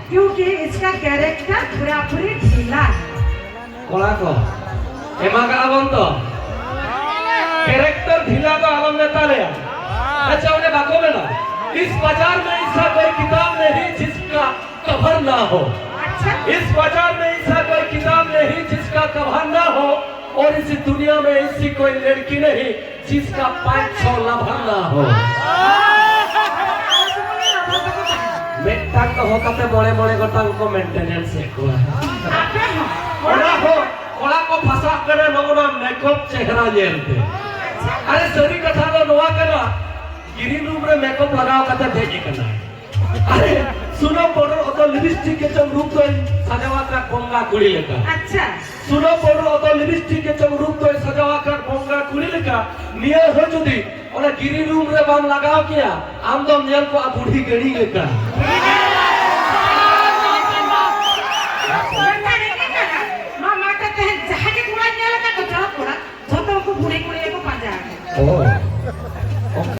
क्योंकि इसका कैरेक्टर पूरा पूरी ढीला है। कोला को एमा का आवन तो कैरेक्टर ढीला तो आलम देता ले। अच्छा उन्हें बातों में ना इस बाजार में ऐसा कोई किताब नहीं जिसका कवर ना हो। अच्छा इस बाजार में ऐसा कोई किताब नहीं जिसका कवर ना हो और इस दुनिया में ऐसी कोई लड़की नहीं जिसका 500 लभर ना हो। मेंटेन तो हो कते बड़े-बड़े गोटांग को मेंटेनेंस है को। कोला को फंसा करे लोगों मेकअप चेहरा जेलते। अरे सरी कथा तो नोआ करा गिरी रूम रे मेकअप लगाओ कते भेजे करना। अरे सुनो पड़ो तो लिपस्टिक के चमरूप तो सजावा का कोंगा कुड़ी लेका। अच्छा सुनो पड़ो तो लिपस्टिक के चमरूप तो सजावा का कोंगा कुड़ी लेका। नियर हो जुदी और गिरी रूम रे बाम लगाओ किया आम तो नियल को बूढ़ी गड़ी लेका। मामा कहते हैं जहाँ के कुड़ा नियल का तो जहाँ कुड़ा जो तो को बूढ़े कुड़ी को पाजा है। ओह